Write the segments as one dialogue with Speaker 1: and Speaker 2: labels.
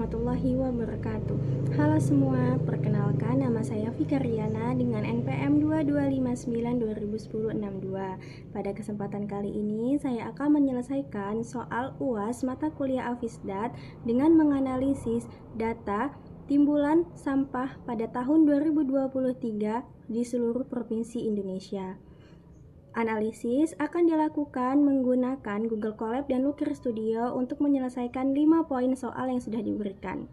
Speaker 1: warahmatullahi wabarakatuh. Halo semua, perkenalkan nama saya Vika Riana dengan NPM 2259-2010-62. Pada kesempatan kali ini saya akan menyelesaikan soal UAS mata kuliah Afisdat dengan menganalisis data timbulan sampah pada tahun 2023 di seluruh provinsi Indonesia. Analisis akan dilakukan menggunakan Google Colab dan Looker Studio untuk menyelesaikan 5 poin soal yang sudah diberikan.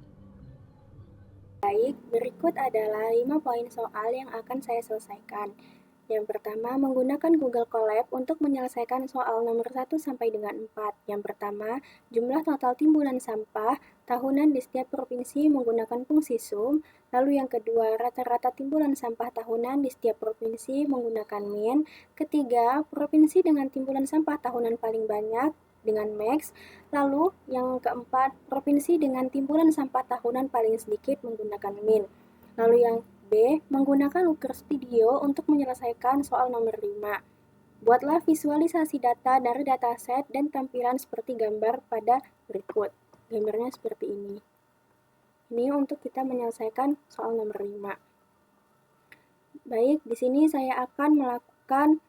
Speaker 1: Baik, berikut adalah 5 poin soal yang akan saya selesaikan. Yang pertama, menggunakan Google Colab untuk menyelesaikan soal nomor 1 sampai dengan 4. Yang pertama, jumlah total timbulan sampah tahunan di setiap provinsi menggunakan fungsi sum. Lalu yang kedua, rata-rata timbulan sampah tahunan di setiap provinsi menggunakan min. Ketiga, provinsi dengan timbulan sampah tahunan paling banyak dengan max. Lalu yang keempat, provinsi dengan timbulan sampah tahunan paling sedikit menggunakan min. Lalu yang B. Menggunakan Looker Studio untuk menyelesaikan soal nomor 5. Buatlah visualisasi data dari dataset dan tampilan seperti gambar pada berikut. Gambarnya seperti ini. Ini untuk kita menyelesaikan soal nomor 5. Baik, di sini saya akan melakukan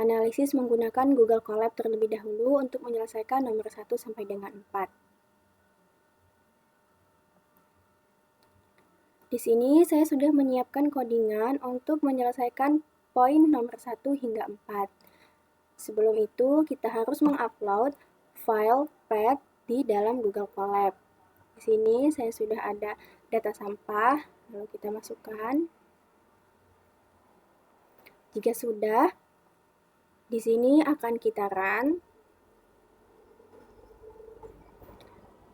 Speaker 1: analisis menggunakan Google Colab terlebih dahulu untuk menyelesaikan nomor 1 sampai dengan 4. Di sini saya sudah menyiapkan codingan untuk menyelesaikan poin nomor 1 hingga 4. Sebelum itu, kita harus mengupload file path di dalam Google Colab. Di sini saya sudah ada data sampah, lalu kita masukkan. Jika sudah, di sini akan kita run.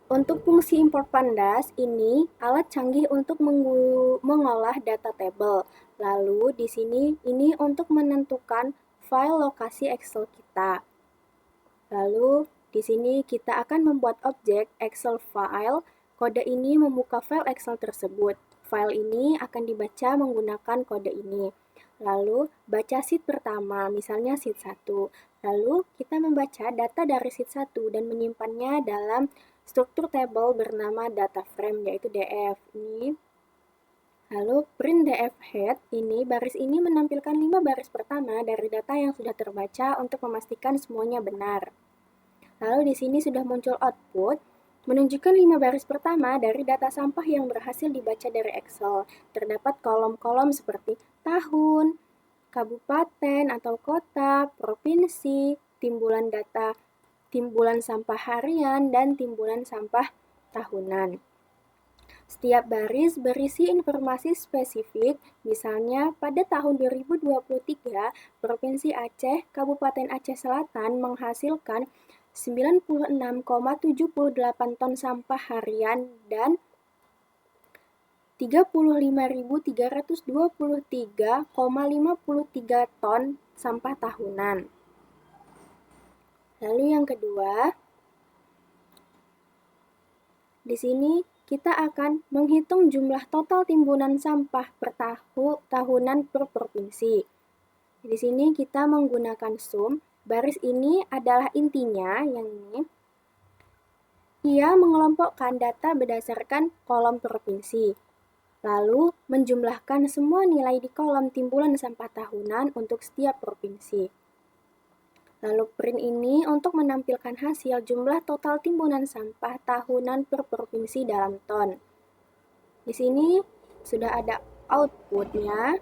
Speaker 1: Untuk fungsi import pandas, ini alat canggih untuk mengolah data table. Lalu di sini ini untuk menentukan file lokasi Excel kita. Lalu di sini kita akan membuat objek Excel file. Kode ini membuka file Excel tersebut. File ini akan dibaca menggunakan kode ini. Lalu baca sheet pertama, misalnya sheet 1. Lalu kita membaca data dari sheet 1 dan menyimpannya dalam struktur table bernama data frame, yaitu DF. Ini. Lalu print DF head, ini baris ini menampilkan 5 baris pertama dari data yang sudah terbaca untuk memastikan semuanya benar. Lalu di sini sudah muncul output, menunjukkan 5 baris pertama dari data sampah yang berhasil dibaca dari Excel. Terdapat kolom-kolom seperti tahun, kabupaten atau kota, provinsi, timbulan data, timbulan sampah harian, dan timbulan sampah tahunan. Setiap baris berisi informasi spesifik, misalnya pada tahun 2023, Provinsi Aceh, Kabupaten Aceh Selatan menghasilkan 96,78 ton sampah harian dan 35.323,53 ton sampah tahunan. Lalu yang kedua, di sini kita akan menghitung jumlah total timbunan sampah per tahunan per provinsi. Di sini kita menggunakan sum. Baris ini adalah intinya, yang ini. Ia mengelompokkan data berdasarkan kolom provinsi. Lalu menjumlahkan semua nilai di kolom timbulan sampah tahunan untuk setiap provinsi. Lalu print ini untuk menampilkan hasil jumlah total timbunan sampah tahunan per provinsi dalam ton. Di sini sudah ada outputnya.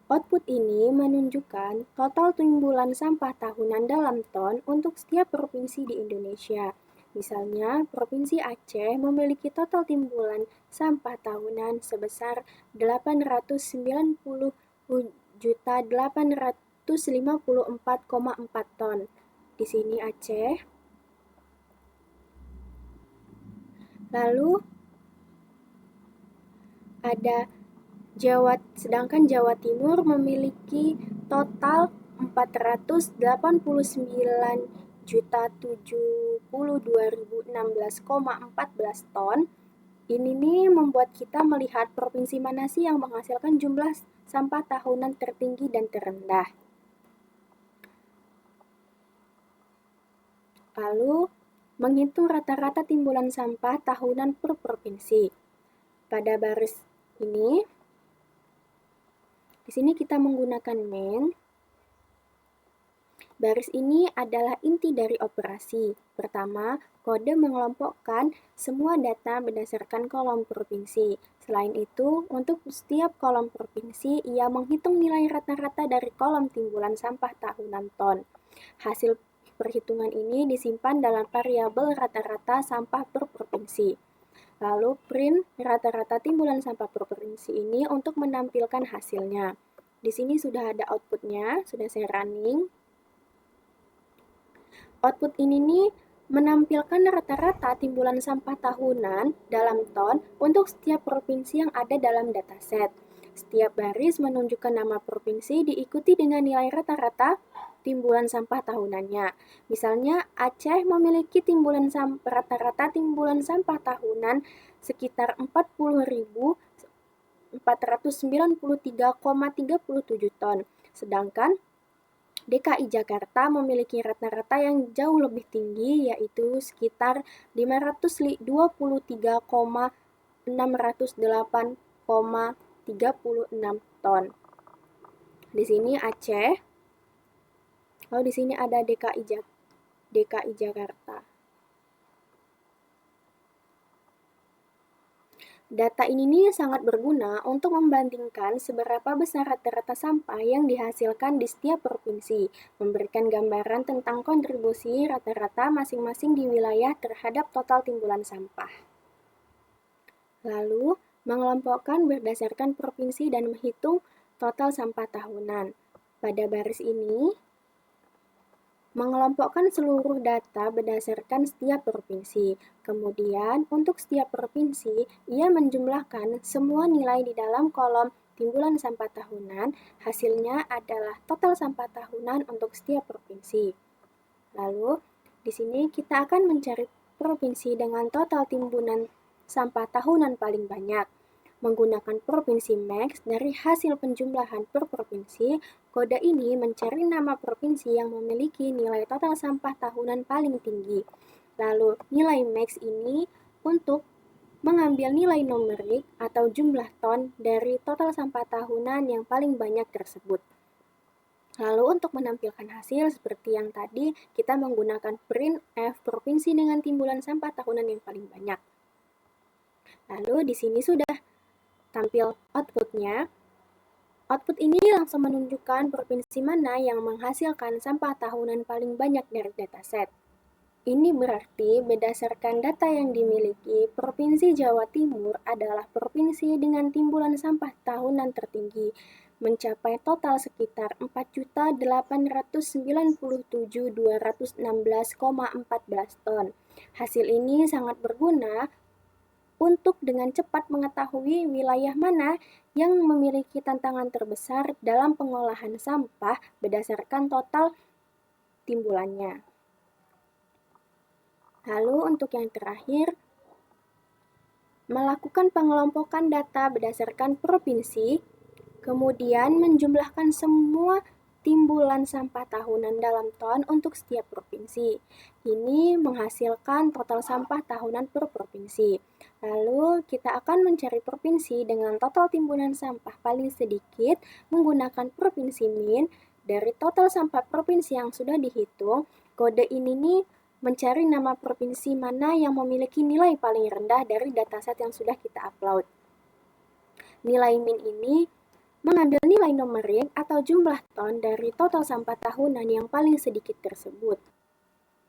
Speaker 1: Output ini menunjukkan total timbulan sampah tahunan dalam ton untuk setiap provinsi di Indonesia. Misalnya, Provinsi Aceh memiliki total timbulan sampah tahunan sebesar 890.854,4 ton. Di sini Aceh. Lalu ada sedangkan Jawa Timur memiliki total 489.072.016,14 ton. Ini nih membuat kita melihat provinsi mana sih yang menghasilkan jumlah sampah tahunan tertinggi dan terendah. Lalu Menghitung rata-rata timbulan sampah tahunan per provinsi. Pada baris ini, di sini kita menggunakan main. Baris ini adalah inti dari operasi. Pertama, kode mengelompokkan semua data berdasarkan kolom provinsi. Selain itu, untuk setiap kolom provinsi, ia menghitung nilai rata-rata dari kolom timbulan sampah tahunan ton. Hasil perhitungan ini disimpan dalam variabel rata-rata sampah per provinsi. Lalu print rata-rata timbulan sampah per provinsi ini untuk menampilkan hasilnya. Di sini sudah ada outputnya, sudah saya running. Output ini nih menampilkan rata-rata timbulan sampah tahunan dalam ton untuk setiap provinsi yang ada dalam dataset. Setiap baris menunjukkan nama provinsi diikuti dengan nilai rata-rata timbulan sampah tahunannya. Misalnya Aceh memiliki rata-rata timbulan sampah tahunan sekitar 40.493,37 ton. Sedangkan DKI Jakarta memiliki rata-rata yang jauh lebih tinggi, yaitu sekitar 523,608,36 ton. Di sini Aceh, lalu di sini ada DKI Jakarta. Data ini nih sangat berguna untuk membandingkan seberapa besar rata-rata sampah yang dihasilkan di setiap provinsi, memberikan gambaran tentang kontribusi rata-rata masing-masing di wilayah terhadap total timbulan sampah. Lalu, mengelompokkan berdasarkan provinsi dan menghitung total sampah tahunan. Pada baris ini, mengelompokkan seluruh data berdasarkan setiap provinsi. Kemudian, untuk setiap provinsi, ia menjumlahkan semua nilai di dalam kolom timbulan sampah tahunan. Hasilnya adalah total sampah tahunan untuk setiap provinsi. Lalu, di sini kita akan mencari provinsi dengan total timbunan sampah tahunan paling banyak. Menggunakan provinsi max dari hasil penjumlahan per provinsi, kode ini mencari nama provinsi yang memiliki nilai total sampah tahunan paling tinggi. Lalu nilai max ini untuk mengambil nilai numerik atau jumlah ton dari total sampah tahunan yang paling banyak tersebut. Lalu untuk menampilkan hasil seperti yang tadi, kita menggunakan print F provinsi dengan timbulan sampah tahunan yang paling banyak. Lalu di sini sudah tampil outputnya. Output ini langsung menunjukkan provinsi mana yang menghasilkan sampah tahunan paling banyak dari dataset. Ini berarti berdasarkan data yang dimiliki, Provinsi Jawa Timur adalah provinsi dengan timbulan sampah tahunan tertinggi, mencapai total sekitar 4.897.216,14 ton. Hasil ini sangat berguna untuk dengan cepat mengetahui wilayah mana yang memiliki tantangan terbesar dalam pengolahan sampah berdasarkan total timbulannya. Lalu untuk yang terakhir, melakukan pengelompokan data berdasarkan provinsi, kemudian menjumlahkan semua timbulan sampah tahunan dalam ton untuk setiap provinsi. Ini menghasilkan total sampah tahunan per provinsi. Lalu kita akan mencari provinsi dengan total timbunan sampah paling sedikit menggunakan provinsi min. Dari total sampah provinsi yang sudah dihitung, kode ini nih mencari nama provinsi mana yang memiliki nilai paling rendah dari dataset yang sudah kita upload. Nilai min ini mengambil nilai numerik atau jumlah ton dari total sampah tahunan yang paling sedikit tersebut.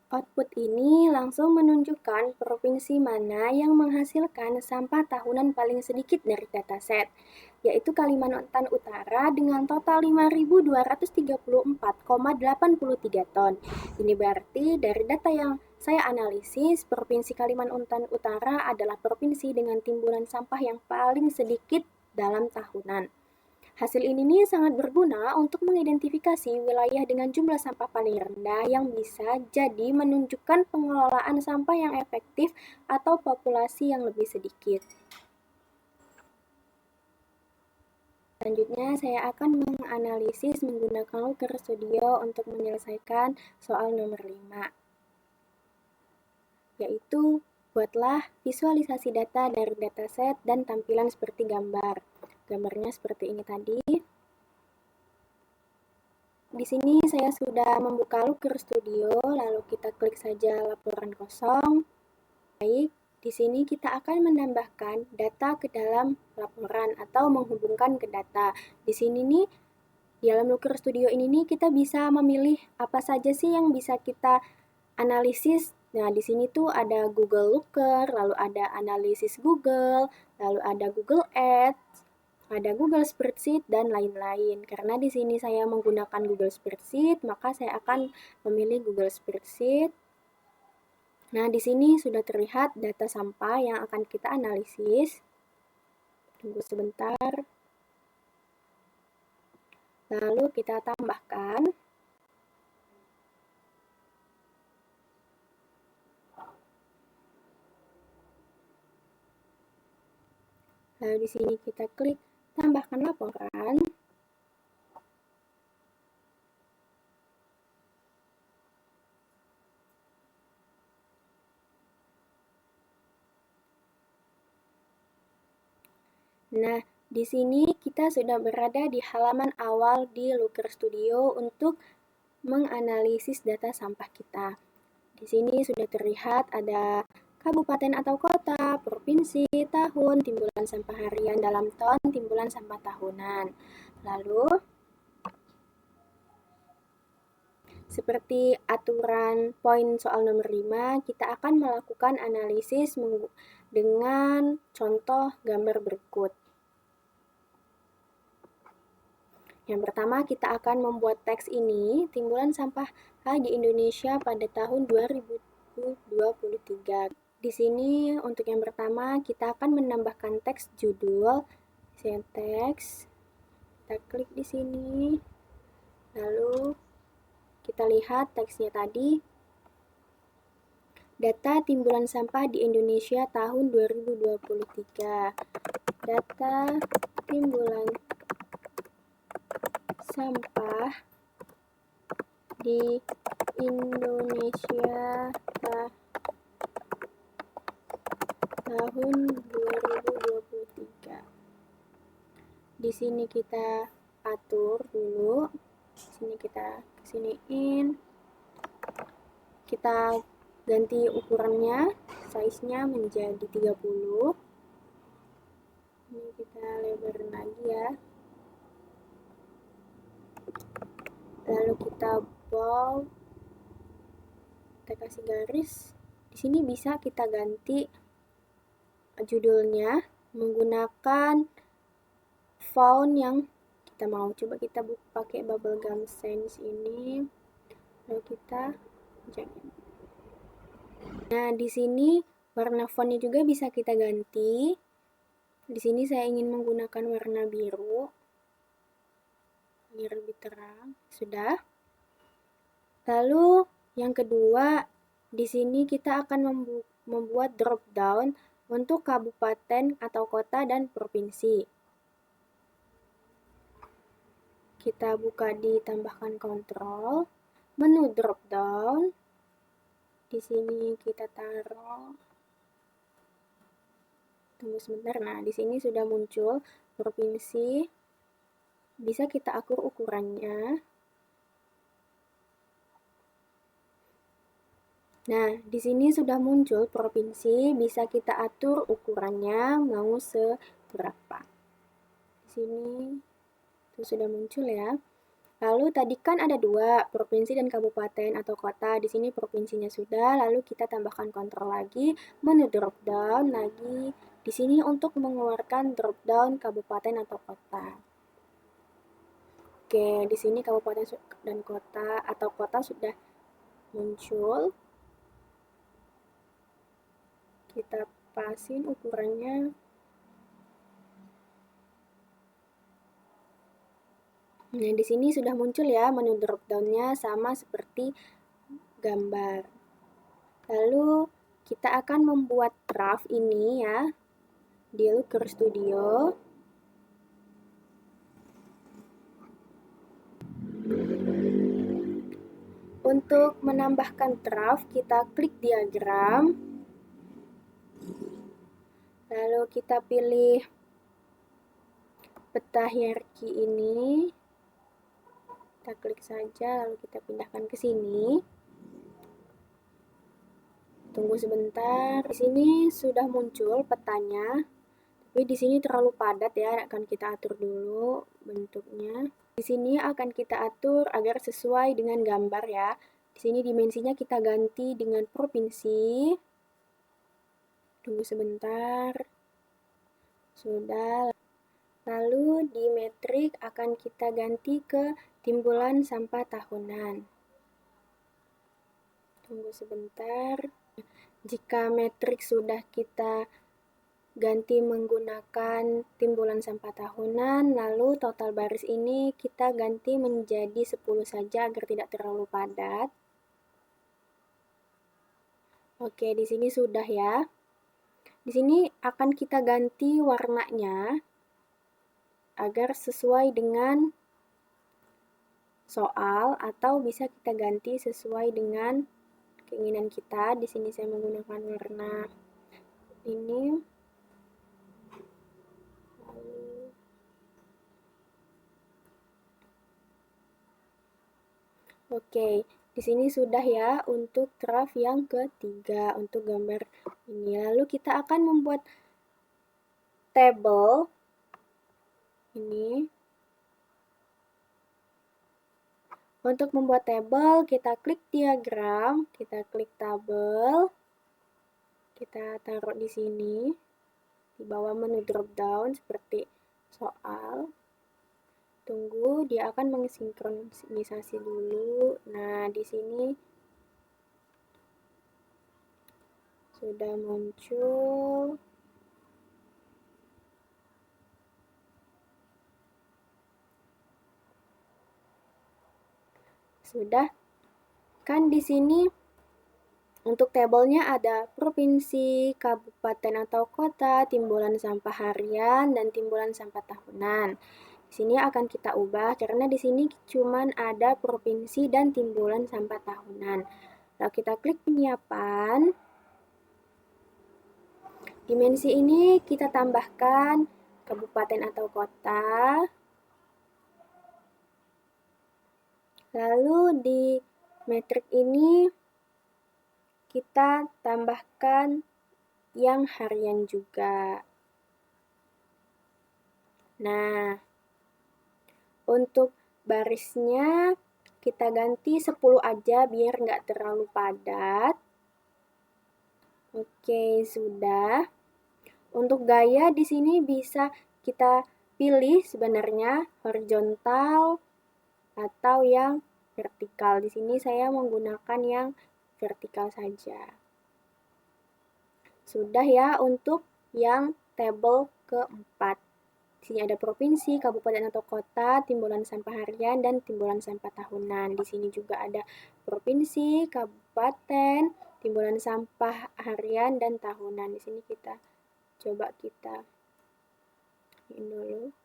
Speaker 1: Output ini langsung menunjukkan provinsi mana yang menghasilkan sampah tahunan paling sedikit dari dataset, yaitu Kalimantan Utara dengan total 5.234,83 ton. Ini berarti dari data yang saya analisis, Provinsi Kalimantan Utara adalah provinsi dengan timbulan sampah yang paling sedikit dalam tahunan. Hasil ini nih sangat berguna untuk mengidentifikasi wilayah dengan jumlah sampah paling rendah yang bisa jadi menunjukkan pengelolaan sampah yang efektif atau populasi yang lebih sedikit. Selanjutnya, saya akan menganalisis menggunakan Looker Studio untuk menyelesaikan soal nomor 5. yaitu buatlah visualisasi data dari dataset dan tampilan seperti gambar. Gambarnya seperti ini tadi. Di sini saya sudah membuka Looker Studio, lalu kita klik saja laporan kosong. Baik, di sini kita akan menambahkan data ke dalam laporan atau menghubungkan ke data. Di sini nih, di dalam Looker Studio ini nih kita bisa memilih apa saja sih yang bisa kita analisis. Nah, di sini tuh ada Google Looker, lalu ada analisis Google, lalu ada Google Ads, ada Google Spreadsheet, dan lain-lain. Karena di sini saya menggunakan Google Spreadsheet, maka saya akan memilih Google Spreadsheet. Nah, di sini sudah terlihat data sampah yang akan kita analisis. Tunggu sebentar. Lalu kita tambahkan. Lalu di sini kita klik tambahkan laporan. Nah, di sini kita sudah berada di halaman awal di Looker Studio untuk menganalisis data sampah kita. Di sini sudah terlihat ada kabupaten atau kota, provinsi, tahun, timbulan sampah harian dalam ton, timbulan sampah tahunan. Lalu, seperti aturan poin soal nomor 5, kita akan melakukan analisis dengan contoh gambar berikut. Yang pertama, kita akan membuat teks ini, timbulan sampah di Indonesia pada tahun 2023. Di sini, untuk yang pertama, kita akan menambahkan teks judul, teks. Kita klik di sini, lalu kita lihat teksnya tadi. Data timbulan sampah di Indonesia tahun 2023. Data timbulan sampah di Indonesia tahun 2023. Di sini kita atur dulu. Di sini kita kesiniin. Kita ganti ukurannya, size-nya menjadi 30. Ini kita lebarin lagi ya. Lalu kita bold, kita kasih garis. Di sini bisa kita ganti judulnya menggunakan font yang kita mau. Coba kita pakai bubblegum sense ini. Lalu kita jangan. Nah, di sini warna fontnya juga bisa kita ganti. Di sini saya ingin menggunakan warna biru. Biar lebih terang. Sudah. Lalu yang kedua, di sini kita akan membuat drop down untuk kabupaten atau kota dan provinsi. Kita buka di tambahkan kontrol, menu drop down. Di sini kita taruh. Tunggu sebentar. Nah, di sini sudah muncul provinsi. Bisa kita atur ukurannya. Nah, di sini sudah muncul provinsi, bisa kita atur ukurannya mau seberapa. Di sini itu sudah muncul ya. Lalu tadi kan ada 2, provinsi dan kabupaten atau kota. Di sini provinsinya sudah, lalu kita tambahkan kontrol lagi, menu drop down lagi. Di sini untuk mengeluarkan drop down kabupaten atau kota. Oke, di sini kabupaten dan kota atau kota sudah muncul. Kita pasin ukurannya. Nah, di sini sudah muncul ya menu drop down-nya sama seperti gambar. Lalu kita akan membuat draft ini ya di Looker Studio. Untuk menambahkan draft, kita klik diagram. Ayo kita pilih peta hierarki ini. Kita klik saja, lalu kita pindahkan ke sini. Tunggu sebentar. Di sini sudah muncul petanya. Tapi di sini terlalu padat ya, akan kita atur dulu bentuknya. Di sini akan kita atur agar sesuai dengan gambar ya. Di sini dimensinya kita ganti dengan provinsi. Tunggu sebentar. Sudah. Lalu di metrik akan kita ganti ke timbulan sampah tahunan. Tunggu sebentar. Jika metrik sudah kita ganti menggunakan timbulan sampah tahunan, lalu total baris ini kita ganti menjadi 10 saja agar tidak terlalu padat. Oke, di sini sudah ya. Di sini akan kita ganti warnanya agar sesuai dengan soal, atau bisa kita ganti sesuai dengan keinginan kita. Di sini saya menggunakan warna ini. Oke, di sini sudah ya untuk draft yang ketiga untuk gambar ini. Lalu kita akan membuat tabel ini. Untuk membuat tabel, kita klik diagram, kita klik tabel, kita taruh di sini, di bawah menu drop down seperti soal. Tunggu, dia akan mensinkronisasi dulu. Nah, di sini sudah muncul. Sudah. Kan di sini untuk tabelnya ada provinsi, kabupaten atau kota, timbulan sampah harian, dan timbulan sampah tahunan. Di sini akan kita ubah karena di sini cuman ada provinsi dan timbulan sampah tahunan. Lalu kita klik penyiapan. Dimensi ini kita tambahkan kabupaten atau kota. Lalu di metrik ini kita tambahkan yang harian juga. Nah, untuk barisnya kita ganti 10 aja biar nggak terlalu padat. Oke, sudah. Untuk gaya di sini bisa kita pilih sebenarnya horizontal atau yang vertikal. Di sini saya menggunakan yang vertikal saja. Sudah ya untuk yang tabel keempat. Di sini ada provinsi, kabupaten atau kota, timbulan sampah harian, dan timbulan sampah tahunan. Di sini juga ada provinsi, kabupaten, timbulan sampah harian, dan tahunan. Di sini kita coba ini dulu.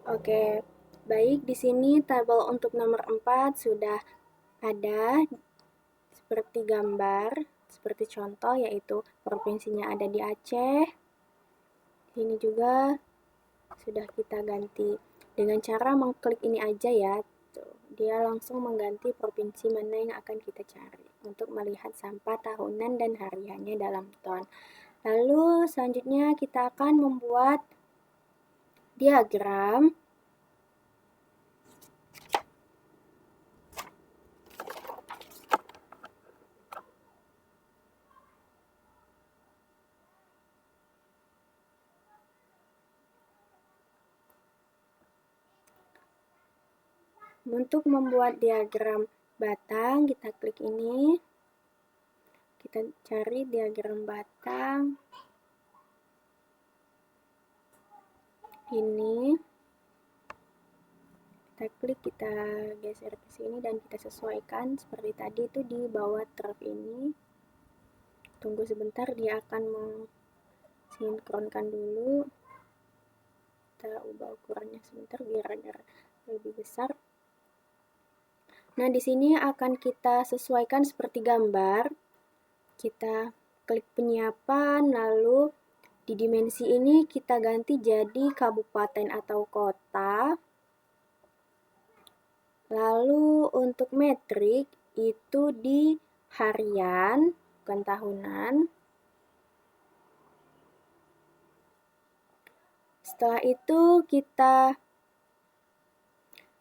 Speaker 1: Oke, baik, di sini tabel untuk nomor 4 sudah ada seperti gambar, seperti contoh, yaitu provinsinya ada di Aceh. Ini juga sudah kita ganti dengan cara mengklik ini aja ya. Tuh, dia langsung mengganti provinsi mana yang akan kita cari untuk melihat sampah tahunan dan hariannya dalam ton. Lalu selanjutnya kita akan membuat diagram. Untuk membuat diagram batang, kita klik ini. Kita cari diagram batang. Ini. Kita klik, kita geser ke sini dan kita sesuaikan seperti tadi itu di bawah trap ini. Tunggu sebentar, dia akan mensinkronkan dulu. Kita ubah ukurannya sebentar biar lebih besar. Nah, di sini akan kita sesuaikan seperti gambar. Kita klik penyiapan, lalu Di dimensi ini kita ganti jadi kabupaten atau kota. Lalu untuk metrik itu di harian, bukan tahunan. Setelah itu kita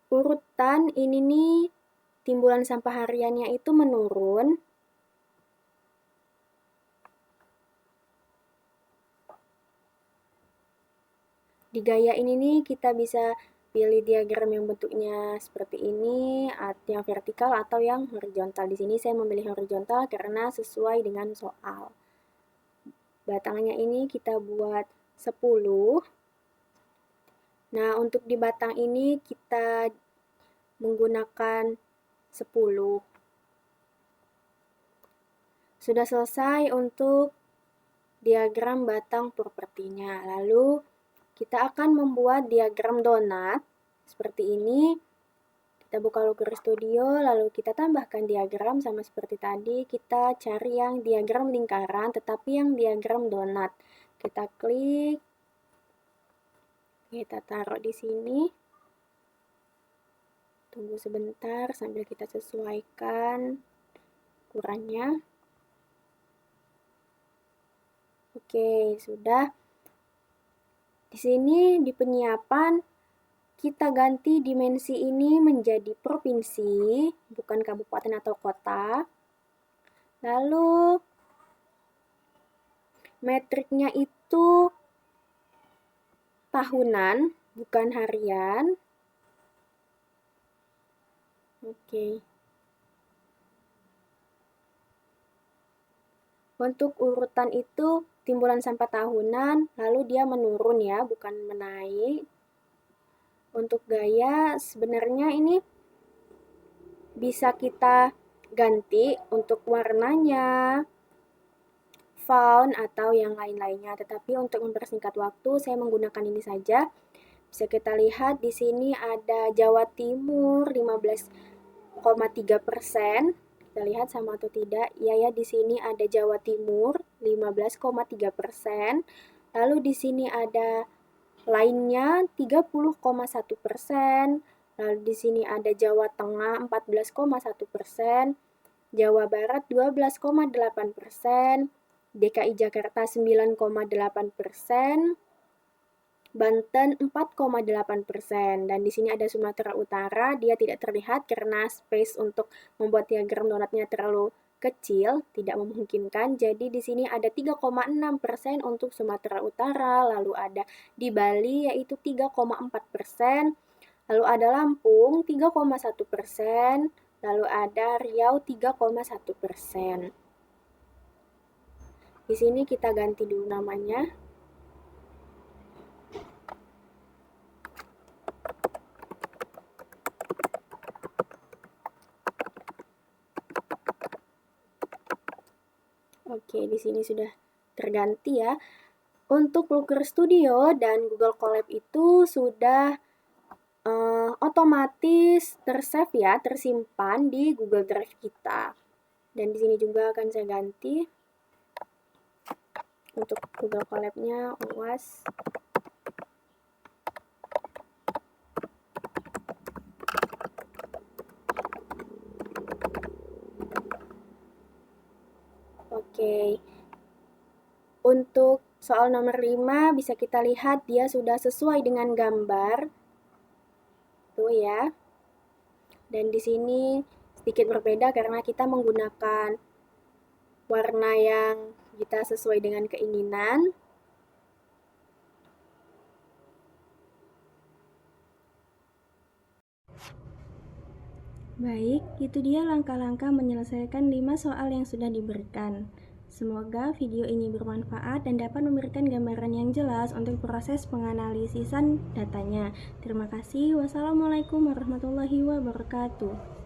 Speaker 1: urutan ini nih, timbulan sampah hariannya itu menurun. Di gaya ini nih kita bisa pilih diagram yang bentuknya seperti ini, yang vertikal atau yang horizontal. Di sini saya memilih horizontal karena sesuai dengan soal. Batangnya ini kita buat 10. Nah, untuk di batang ini kita menggunakan 10. Sudah selesai untuk diagram batang propertinya. Lalu kita akan membuat diagram donat seperti ini. Kita buka Looker Studio, lalu kita tambahkan diagram sama seperti tadi. Kita cari yang diagram lingkaran, tetapi yang diagram donat. Kita klik, kita taruh di sini. Tunggu sebentar sambil kita sesuaikan ukurannya. Oke, sudah. Di sini di penyiapan kita ganti dimensi ini menjadi provinsi, bukan kabupaten atau kota. Lalu metriknya itu tahunan, bukan harian. Oke. Untuk urutan itu timbulan sampah tahunan, lalu dia menurun ya, bukan menaik. Untuk gaya sebenarnya ini bisa kita ganti untuk warnanya, font atau yang lain-lainnya. Tetapi untuk mempersingkat waktu saya menggunakan ini saja. Bisa kita lihat di sini ada Jawa Timur 15,3%. Kita lihat sama atau tidak? Iya ya, di sini ada Jawa Timur 15,3%. Lalu di sini ada lainnya 30,1%. Lalu di sini ada Jawa Tengah 14,1%, Jawa Barat 12,8%, DKI Jakarta 9,8%, Banten 4,8%, dan di sini ada Sumatera Utara, dia tidak terlihat karena space untuk membuat diagram donatnya terlalu kecil, tidak memungkinkan. Jadi di sini ada 3,6% untuk Sumatera Utara, lalu ada di Bali yaitu 3,4%, lalu ada Lampung 3,1%, lalu ada Riau 3,1%. Di sini kita ganti dulu namanya. Oke, di sini sudah terganti ya. Untuk Looker Studio dan Google Colab itu sudah otomatis tersave ya, tersimpan di Google Drive kita. Dan di sini juga akan saya ganti. Untuk Google Colab-nya, UAS. Oke. Untuk soal nomor 5 bisa kita lihat dia sudah sesuai dengan gambar. Tuh ya. Dan di sini sedikit berbeda karena kita menggunakan warna yang kita sesuai dengan keinginan. Baik, itu dia langkah-langkah menyelesaikan 5 soal yang sudah diberikan. Semoga video ini bermanfaat dan dapat memberikan gambaran yang jelas untuk proses penganalisisan datanya. Terima kasih. Wassalamualaikum warahmatullahi wabarakatuh.